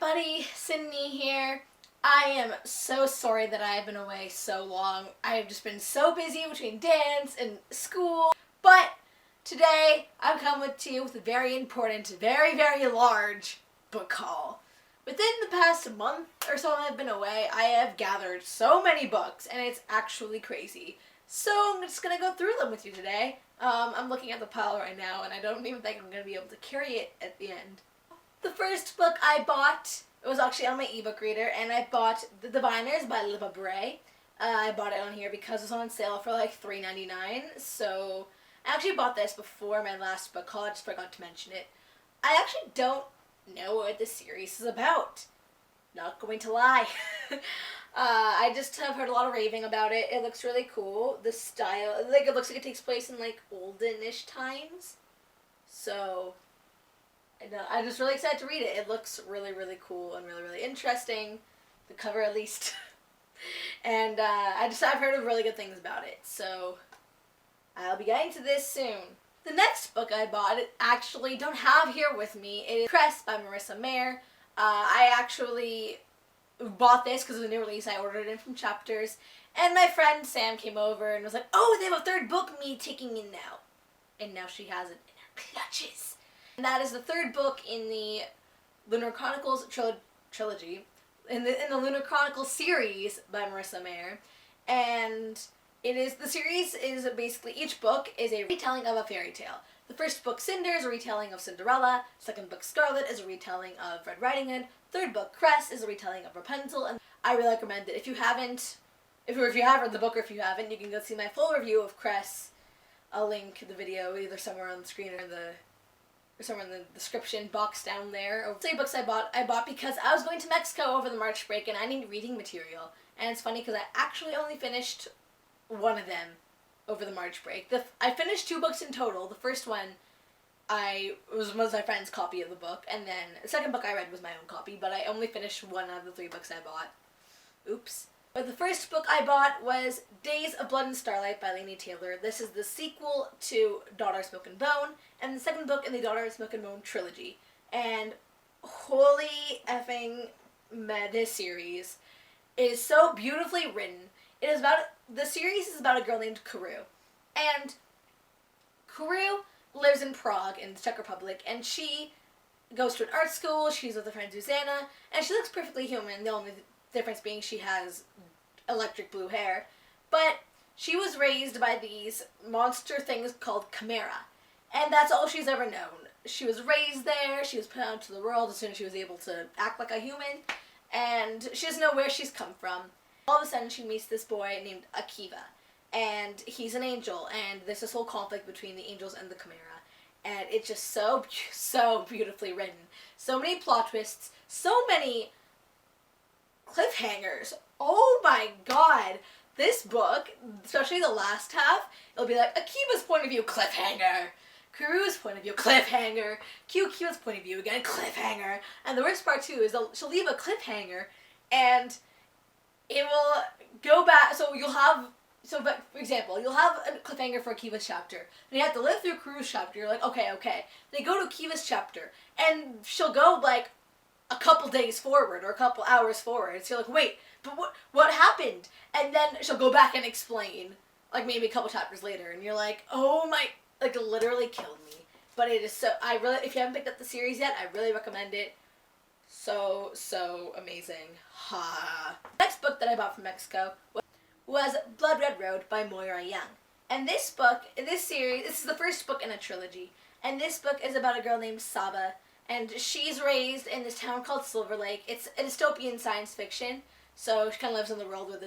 everybody, Sydney here. I am so sorry that I have been away so long. I have just been so busy between dance and school. But today I've come to you with a very important, very, very large book haul. Within the past month or so I've been away, I have gathered so many books and it's actually crazy. So I'm just going to go through them with you today. I'm looking at the pile right now and I don't even think I'm going to be able to carry it at the end. The first book I bought, it was actually on my ebook reader, and I bought The Diviners by Liva Bray. I bought it on here because it was on sale for like $3.99, so I actually bought this before my last book haul. I just forgot to mention it. I actually don't know what this series is about. Not going to lie. I just have heard a lot of raving about it. It looks really cool. The style, like it looks like it takes place in like olden-ish times. So I'm just really excited to read it. It looks really, really cool and really, really interesting. The cover, at least. And I've heard of really good things about it. So I'll be getting to this soon. The next book I bought, I actually don't have here with me. It is Cress by Marissa Mayer. I actually bought this because it was a new release. I ordered it in from Chapters. And my friend Sam came over and was like, "Oh, they have a third book me taking in now." And now she has it in her clutches. And that is the third book in the Lunar Chronicles trilogy, in the Lunar Chronicles series by Marissa Mayer. And the series is basically, each book is a retelling of a fairy tale. The first book, Cinder, is a retelling of Cinderella. Second book, Scarlet, is a retelling of Red Riding Hood. Third book, Cress, is a retelling of Rapunzel. And I really recommend it. If you have read the book or if you haven't, you can go see my full review of Cress. I'll link the video either somewhere on the screen or somewhere in the description box down there. Three books I bought because I was going to Mexico over the March break and I need reading material. And it's funny because I actually only finished one of them over the March break. I finished 2 books in total. The first one was my friend's copy of the book, and then the second book I read was my own copy, but I only finished one out of the 3 books I bought. Oops. But the first book I bought was Days of Blood and Starlight by Laini Taylor. This is the sequel to Daughter of Smoke and Bone, and the second book in the Daughter of Smoke and Bone trilogy. And holy effing this series is so beautifully written. The series is about a girl named Karu. And Karu lives in Prague in the Czech Republic, and she goes to an art school. She's with her friend Zuzana, and she looks perfectly human. The only difference being she has electric blue hair. But she was raised by these monster things called Chimera. And that's all she's ever known. She was raised there, she was put out into the world as soon as she was able to act like a human, and she doesn't know where she's come from. All of a sudden she meets this boy named Akiva, and he's an angel, and there's this whole conflict between the angels and the Chimera. And it's just so beautifully written. So many plot twists, so many cliffhangers. Oh my god! This book, especially the last half, it'll be like Akiva's point of view, cliffhanger. Karu's point of view, cliffhanger. Kiwa's point of view, again, cliffhanger. And the worst part too is she'll leave a cliffhanger, and it will go back. So for example, you'll have a cliffhanger for Akiva's chapter. Then you have to live through Karu's chapter. You're like, okay. They go to Akiva's chapter, and she'll go like a couple days forward or a couple hours forward. So you're like, wait, but what happened? And then she'll go back and explain, like maybe a couple chapters later, and you're like, oh my, like literally killed me. But it is if you haven't picked up the series yet, I really recommend it. So amazing. Ha. Next book that I bought from Mexico was Blood Red Road by Moira Young. And this series, this is the first book in a trilogy. And this book is about a girl named Saba, and she's raised in this town called Silver Lake. It's a dystopian science fiction, so she kind of lives in the world where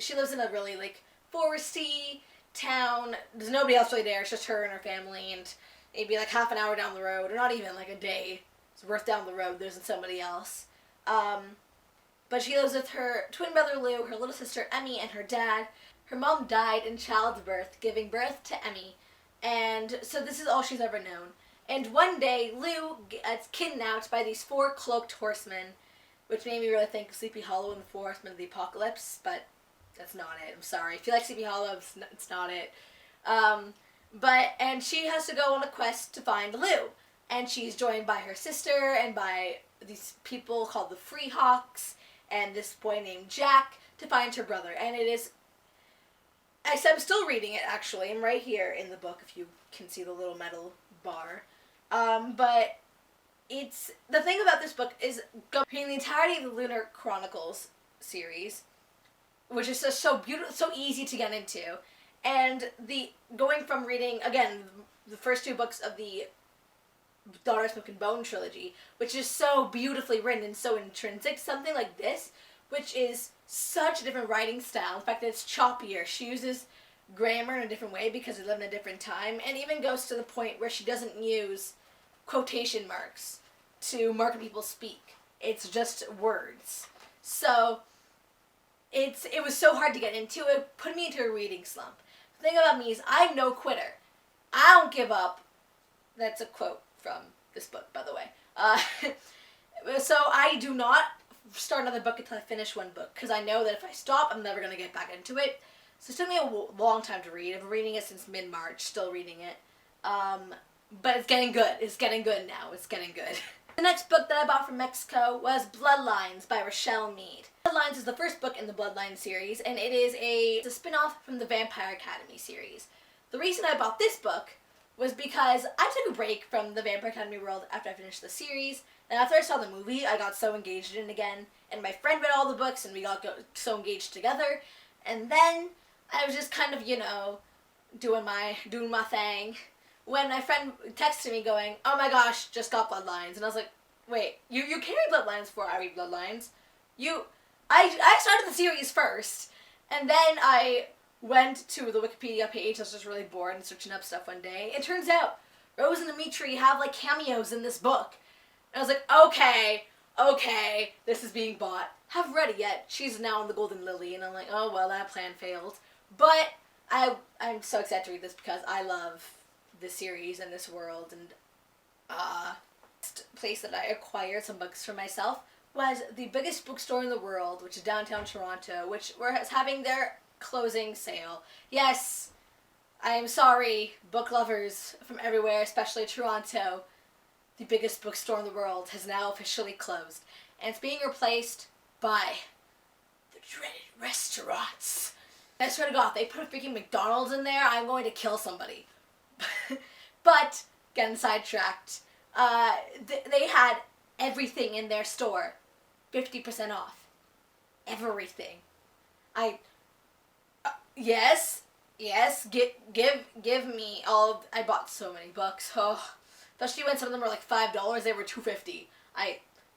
she lives in a really, like, foresty town. There's nobody else really there, it's just her and her family, and maybe, like, half an hour down the road, or not even, like, a day. It's worth down the road, there's somebody else. But she lives with her twin brother Lou, her little sister Emmy, and her dad. Her mom died in childbirth, giving birth to Emmy, and so this is all she's ever known. And one day, Lou gets kidnapped by these 4 cloaked horsemen, which made me really think of Sleepy Hollow and the 4 Horsemen of the Apocalypse, but that's not it. I'm sorry. If you like Sleepy Hollow, it's not it. And she has to go on a quest to find Lou. And she's joined by her sister and by these people called the Freehawks and this boy named Jack to find her brother. And it is, I'm still reading it actually. I'm right here in the book if you can see the little metal bar. But it's, the thing about this book is reading the entirety of the Lunar Chronicles series, which is just so beautiful, so easy to get into. And going from reading, again, the first 2 books of the Daughter Smoke and Bone trilogy, which is so beautifully written and so intrinsic, something like this, which is such a different writing style. In fact, it's choppier. She uses grammar in a different way because we live in a different time, and even goes to the point where she doesn't use quotation marks to mark people speak. It's just words. So it was so hard to get into. It put me into a reading slump. The thing about me is I'm no quitter. I don't give up. That's a quote from this book, by the way. So I do not start another book until I finish one book, because I know that if I stop, I'm never going to get back into it. So it took me a long time to read. I've been reading it since mid-March, still reading it. But it's getting good. It's getting good now. It's getting good. The next book that I bought from Mexico was Bloodlines by Rochelle Mead. Bloodlines is the first book in the Bloodlines series, and it's a spin-off from the Vampire Academy series. The reason I bought this book was because I took a break from the Vampire Academy world after I finished the series, and after I saw the movie, I got so engaged in it again, and my friend read all the books, and we got so engaged together, and then I was just kind of, doing my thing, when my friend texted me going, oh my gosh, just got Bloodlines, and I was like, wait, you carry Bloodlines before I read Bloodlines? I started the series first, and then I went to the Wikipedia page. I was just really bored and searching up stuff one day. It turns out Rose and Dimitri have like cameos in this book. And I was like, okay, this is being bought. Haven't read it yet. She's now on the Golden Lily, and I'm like, oh well, that plan failed. But I'm so excited to read this because I love this series and this world. And place that I acquired some books for myself was the biggest bookstore in the world, which is downtown Toronto, which was having their closing sale. Yes, I am sorry, book lovers from everywhere, especially Toronto. The biggest bookstore in the world has now officially closed, and it's being replaced by the dreaded restaurants. I swear to God, if they put a freaking McDonald's in there, I'm going to kill somebody. But getting sidetracked. They had everything in their store 50% off. Everything. Yes, give me all. I bought so many books. Oh, especially when some of them were like $5. They were $2.50.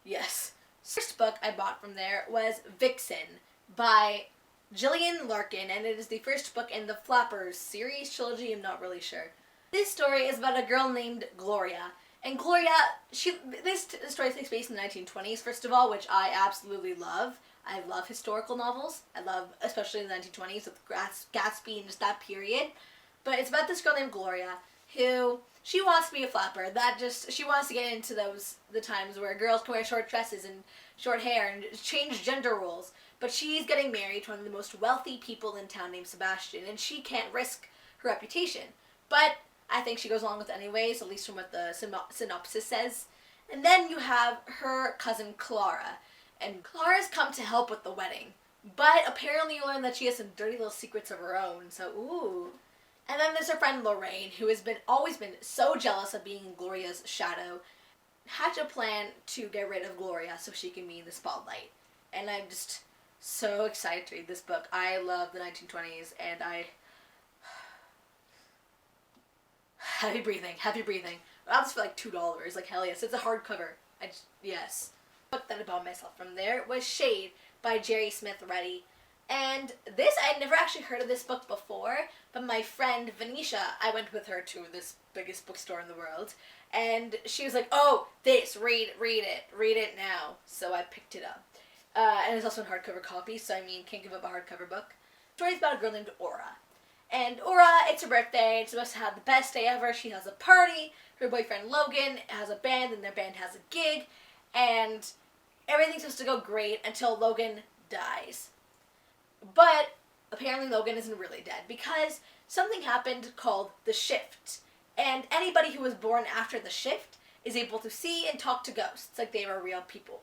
Yes. First book I bought from there was Vixen by Gillian Larkin, and it is the first book in the Flappers series trilogy. I'm not really sure. This story is about a girl named Gloria. And Gloria, this story takes place in the 1920s, first of all, which I absolutely love. I love historical novels. I love, especially in the 1920s, with Gatsby and just that period. But it's about this girl named Gloria, who, she wants to be a flapper. She wants to get into the times where girls can wear short dresses and short hair and change gender roles. But she's getting married to one of the most wealthy people in town named Sebastian, and she can't risk her reputation. But I think she goes along with it anyways, at least from what the synopsis says. And then you have her cousin Clara. And Clara's come to help with the wedding. But apparently you learn that she has some dirty little secrets of her own, so ooh. And then there's her friend Lorraine, who has always been so jealous of being Gloria's shadow. Hatch a plan to get rid of Gloria so she can be in the spotlight. And I'm just so excited to read this book. I love the 1920s, and Heavy breathing. I got this for like $2. Like, hell yes. It's a hardcover. Yes. The book that I bought myself from there was Shade by Jerry Smith Reddy. And this, I had never actually heard of this book before, but my friend Venetia, I went with her to this biggest bookstore in the world, and she was like, oh, read it now. So I picked it up. And it's also a hardcover copy, so I mean, can't give up a hardcover book. The story's about a girl named Aura. And Aura, it's her birthday, it's supposed to have the best day ever. She has a party, her boyfriend Logan has a band, and their band has a gig, and everything's supposed to go great until Logan dies. But apparently Logan isn't really dead, because something happened called the shift, and anybody who was born after the shift is able to see and talk to ghosts like they were real people.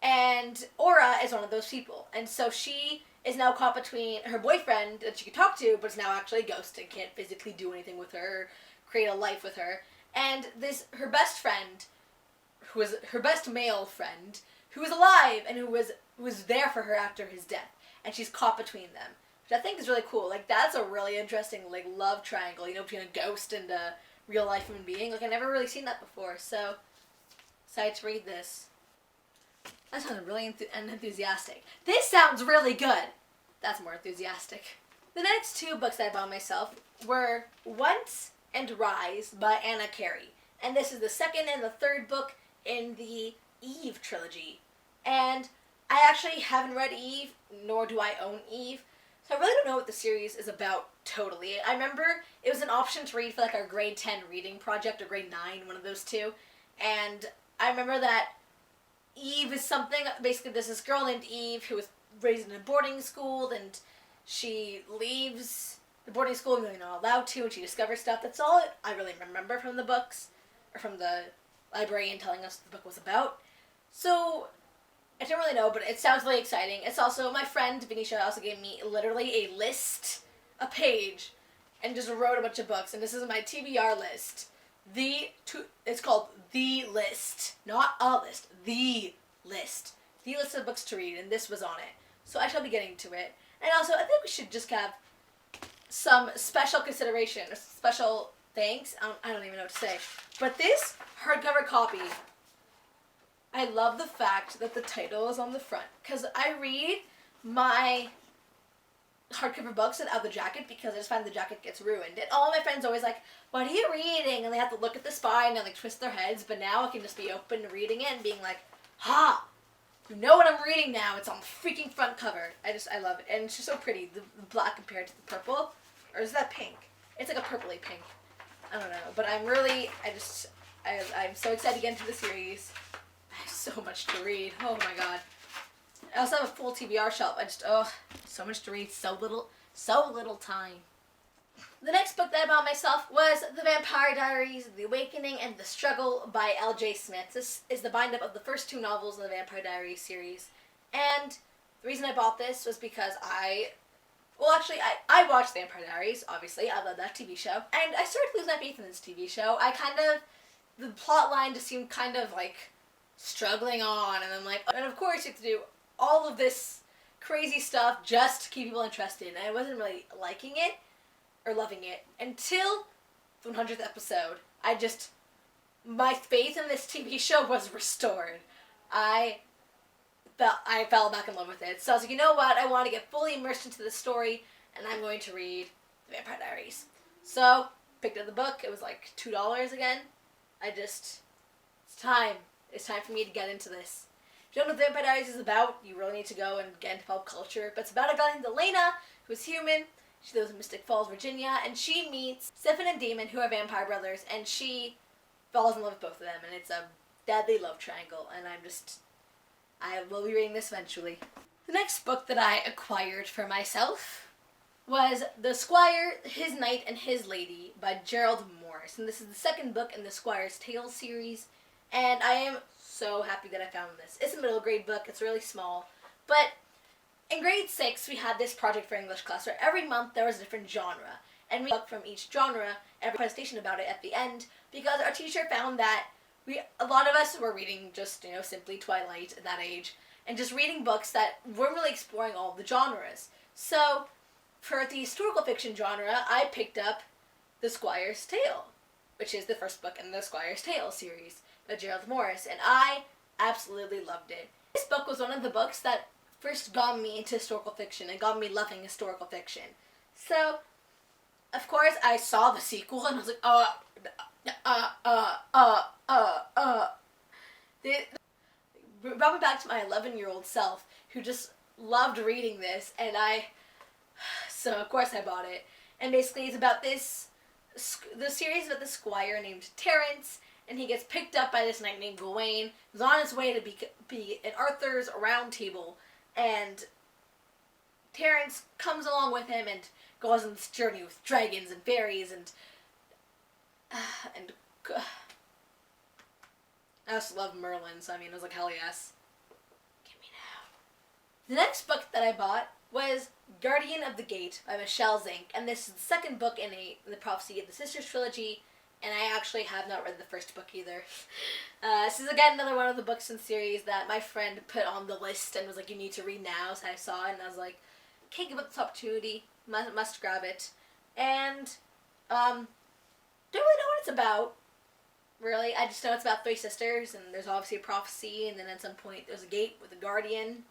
And Aura is one of those people. And so she is now caught between her boyfriend that she can talk to, but is now actually a ghost and can't physically do anything with her, create a life with her. And her best friend, who was her best male friend, who was alive and who was there for her after his death. And she's caught between them, which I think is really cool. Like, that's a really interesting, like, love triangle, between a ghost and a real life human being. Like, I've never really seen that before, so excited to read this. That sounds really enthusiastic. This sounds really good. That's more enthusiastic. The next two books that I bought myself were Once and Rise by Anna Carey. And this is the second and the third book in the Eve trilogy. And I actually haven't read Eve, nor do I own Eve. So I really don't know what the series is about totally. I remember it was an option to read for like our grade 10 reading project or grade 9, one of those two. And I remember that Eve is something, basically there's this girl named Eve who was raised in a boarding school, and she leaves the boarding school and really not allowed to, and she discovers stuff. That's all I really remember from the books, or from the librarian telling us what the book was about. So I don't really know, but it sounds really exciting. It's also, my friend Venetia also gave me literally a list, a page, and just wrote a bunch of books, and this is my TBR list. It's called The List. Not a list. The List. The list of books to read, and this was on it. So I shall be getting to it. And also, I think we should just have some special consideration, special thanks. I don't even know what to say. But this hardcover copy, I love the fact that the title is on the front. Because I read my hardcover books without the jacket because I just find the jacket gets ruined. And all my friends are always like, what are you reading? And they have to look at the spine and like twist their heads. But now I can just be open to reading it and being like, ha! You know what I'm reading now. It's on the freaking front cover. I love it. And it's just so pretty. The black compared to the purple. Or is that pink? It's like a purpley pink. I don't know. But I'm so excited to get into the series. I have so much to read. Oh my god. I also have a full TBR shelf. So much to read. So little time. The next book that I bought myself was The Vampire Diaries, The Awakening, and The Struggle by L.J. Smith. This is the bind-up of the first two novels in the Vampire Diaries series. And the reason I bought this was because I watched Vampire Diaries, obviously. I love that TV show. And I started to lose my faith in this TV show. The plot line just seemed kind of like struggling on, and I'm like, and of course you have to do all of this crazy stuff just to keep people interested, and I wasn't really liking it or loving it until the 100th episode. My faith in this TV show was restored. I fell back in love with it. So I was like, you know what, I want to get fully immersed into the story, and I'm going to read The Vampire Diaries. So, picked up the book. It was like $2 again. It's time. It's time for me to get into this. If you don't know what The Vampire Diaries is about, you really need to go and get into pop culture. But it's about a girl named Elena, who's human. She lives in Mystic Falls, Virginia, and she meets Stefan and Damon, who are vampire brothers, and she falls in love with both of them, and it's a deadly love triangle, and I will be reading this eventually. The next book that I acquired for myself was The Squire, His Knight, and His Lady by Gerald Morris, and this is the second book in the Squire's Tales series, and I am so happy that I found this. It's a middle grade book. It's really small, but in grade 6, we had this project for English class where every month there was a different genre, and we took from each genre every presentation about it at the end, because our teacher found that a lot of us were reading just, simply Twilight at that age, and just reading books that weren't really exploring all the genres. So, for the historical fiction genre, I picked up The Squire's Tale, which is the first book in the Squire's Tale series by Gerald Morris, and I absolutely loved it. This book was one of the books that first got me into historical fiction and got me loving historical fiction. So, of course, I saw the sequel and I was like, It brought me back to my 11-year-old self who just loved reading this, and so of course I bought it. And basically it's about the series about the squire named Terence, and he gets picked up by this knight named Gawain, who's on his way to be in Arthur's Round Table, and Terence comes along with him and goes on this journey with dragons and fairies and I also love Merlin, so I mean, I was like, hell yes. Get me now. The next book that I bought was Guardian of the Gate by Michelle Zink, and this is the second book in the Prophecy of the Sisters trilogy, and I actually have not read the first book either. This is again another one of the books in the series that my friend put on the list and was like, you need to read now, so I saw it, and I was like, can't give up this opportunity, must grab it. And, don't really know what it's about, really. I just know it's about three sisters, and there's obviously a prophecy, and then at some point there's a gate with a guardian.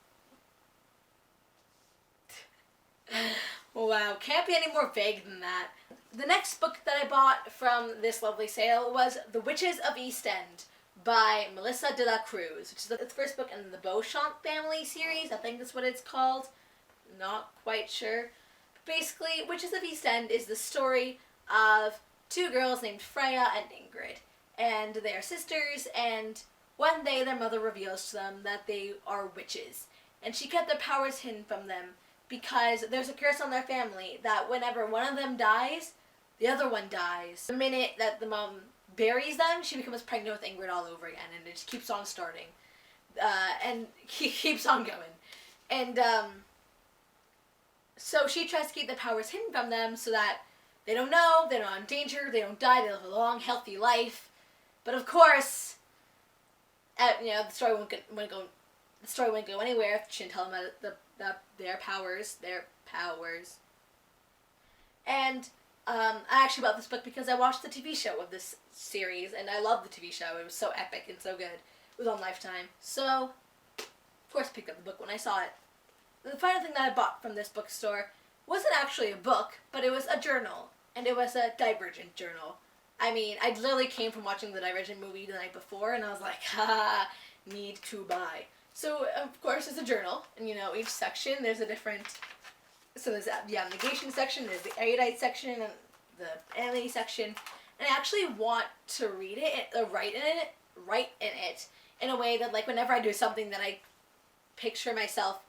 Wow, can't be any more vague than that. The next book that I bought from this lovely sale was The Witches of East End by Melissa de la Cruz, which is the first book in the Beauchamp family series. I think that's what it's called. Not quite sure. But basically, Witches of East End is the story of two girls named Freya and Ingrid. And they are sisters, and one day their mother reveals to them that they are witches. And she kept their powers hidden from them because there's a curse on their family that whenever one of them dies, the other one dies. The minute that the mom buries them, she becomes pregnant with Ingrid all over again, and it just keeps on starting. And he keeps on going. And, so she tries to keep the powers hidden from them so that they don't know, they're not in danger, they don't die, they live a long, healthy life. But of course, the story won't go anywhere if she didn't tell them about their powers. And I actually bought this book because I watched the TV show of this series, and I loved the TV show. It was so epic and so good. It was on Lifetime. So, of course, I picked up the book when I saw it. The final thing that I bought from this bookstore wasn't actually a book, but it was a journal, and it was a Divergent journal. I mean, I literally came from watching the Divergent movie the night before, and I was like, ha, need to buy. So, of course, it's a journal, and each section, there's a different, so there's the abnegation section, there's the erudite section, and the enemy section, and I actually want to read it, write in it, in a way that, like, whenever I do something that I picture myself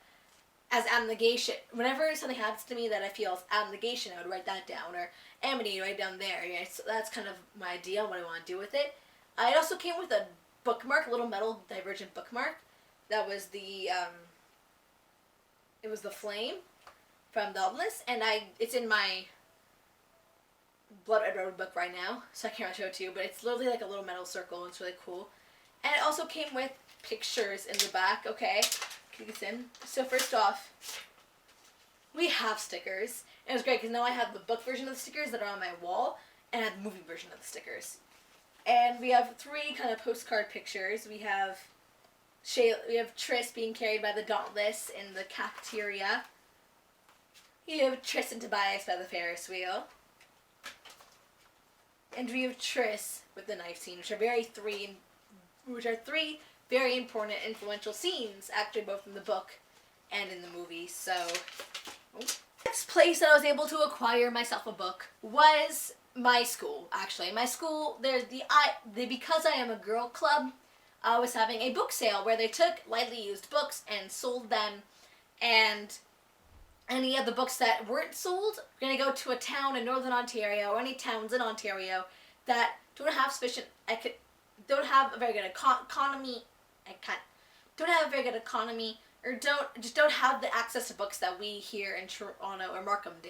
as abnegation, whenever something happens to me that I feel is abnegation, I would write that down, or amity, right down there. So that's kind of my idea on what I want to do with it. It also came with a bookmark, a little metal Divergent bookmark. That was the it was the flame from the Obelisk, and it's in my Blood Red Road book right now, so I can't really show it to you, but it's literally like a little metal circle, and it's really cool. And it also came with pictures in the back, okay? Keep this in. So first off, we have stickers. And it was great because now I have the book version of the stickers that are on my wall, and I have the movie version of the stickers. And we have three kind of postcard pictures. We have Triss being carried by the Dauntless in the cafeteria. We have Triss and Tobias by the Ferris wheel. And we have Triss with the knife scene, which are three very important and influential scenes, actually both in the book and in the movie. So, next place that I was able to acquire myself a book was my school. Actually, my school, because I am a girl club, was having a book sale where they took lightly used books and sold them, and any of the books that weren't sold were going to go to a town in Northern Ontario, or any towns in Ontario that don't have don't have a very good economy, or don't have the access to books that we here in Toronto or Markham do.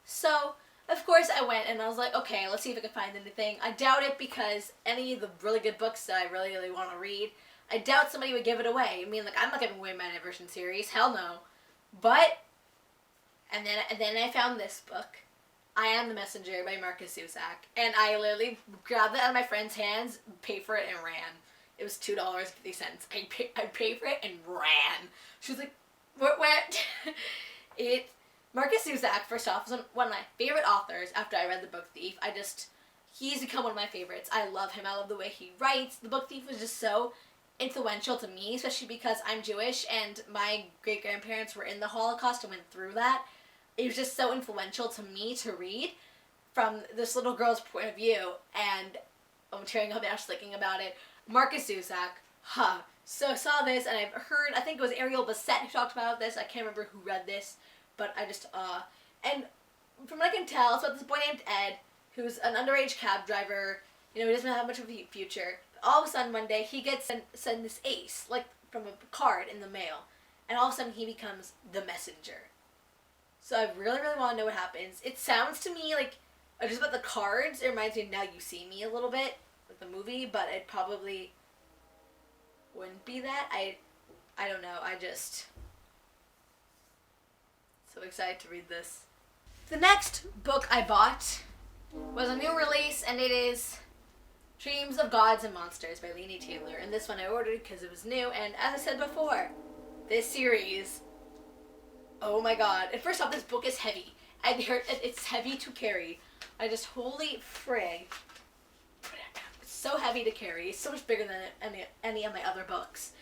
So, of course, I went and I was like, okay, let's see if I can find anything. I doubt it, because any of the really good books that I really, really want to read, I doubt somebody would give it away. I mean, like, I'm not giving away my Diversion series, hell no. But, and then I found this book, I Am the Messenger by Marcus Zusak, and I literally grabbed it out of my friend's hands, paid for it, and ran. It was $2.50. I paid for it and ran. She was like, what? Marcus Zusak, first off, is one of my favorite authors after I read The Book Thief. He's become one of my favorites. I love him. I love the way he writes. The Book Thief was just so influential to me, especially because I'm Jewish and my great-grandparents were in the Holocaust and went through that. It was just so influential to me to read from this little girl's point of view, and I'm tearing up now just thinking about it. Marcus Zusak, So I saw this, and I think it was Ariel Bassett who talked about this. I can't remember who read this, but and from what I can tell, it's about this boy named Ed, who's an underage cab driver. He doesn't have much of a future. all of a sudden one day he gets sent this ace, like from a card in the mail, and all of a sudden he becomes the messenger. So I really, really want to know what happens. It sounds to me like just about the cards. It reminds me of Now You See Me a little bit, with the movie, but it probably wouldn't be that. I don't know. I just so excited to read this. The next book I bought was a new release, and it is Dreams of Gods and Monsters by Laini Taylor. And this one I ordered because it was new, and as I said before, this series, oh my god. And first off, this book is heavy. I heard it's heavy to carry. I just, holy frig. It's so heavy to carry. It's so much bigger than any of my other books.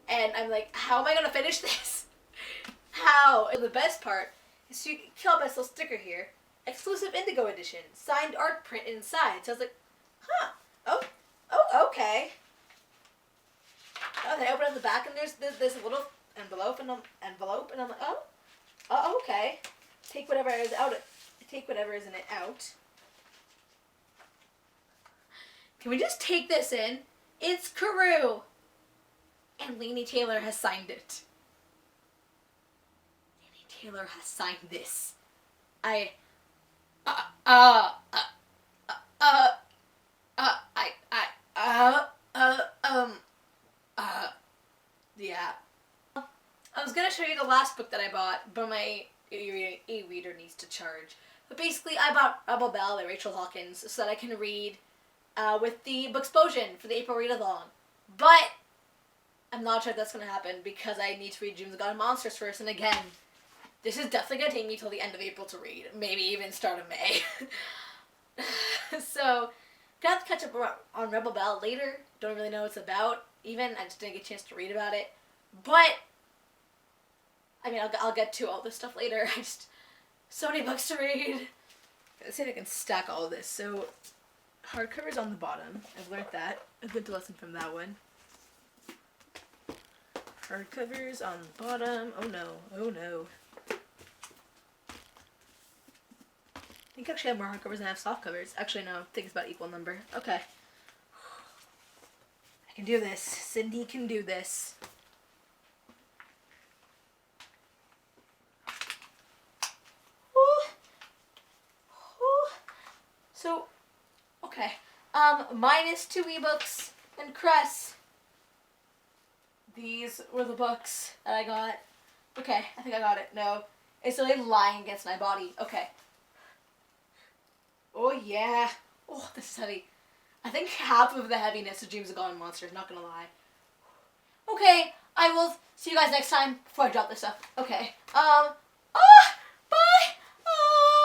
And I'm like, how am I going to finish this? How? And the best part is you kill this little sticker here. Exclusive Indigo edition. Signed art print inside. So I was like, huh. Oh, okay. Oh, then I open up the back and there's this little envelope and I'm like, oh, okay. Take whatever is out. Take whatever is in it out. Can we just take this in? It's Karoo. And Laini Taylor has signed it. Laini Taylor has signed this. Yeah. I was gonna show you the last book that I bought, but my e-reader needs to charge. But basically, I bought Rebel Belle by Rachel Hawkins so that I can read with the Booksplosion for the April read-along. But I'm not sure if that's gonna happen because I need to read Dreams of God and Monsters first, and again, this is definitely gonna take me till the end of April to read, maybe even start of May. So, gonna have to catch up on Rebel Belle later. Don't really know what it's about. Even I just didn't get a chance to read about it. But I mean, I'll get to all this stuff later. I just so many books to read. Let's see if I can stack all of this. So, hardcover's on the bottom. I've learned that. I've learned a lesson from that one. Hardcover's on the bottom. Oh no. I think I actually have more hardcovers than I have softcovers. Actually, no. I think it's about equal number. Okay. I can do this. Cindy can do this. So, okay. Minus 2 ebooks and Cress. These were the books that I got. Okay, I think I got it. No. It's really lying against my body. Okay. Oh, yeah. Oh, this is heavy. I think half of the heaviness of Dreams of God and Monsters, not gonna lie. Okay, I will see you guys next time before I drop this stuff. Okay,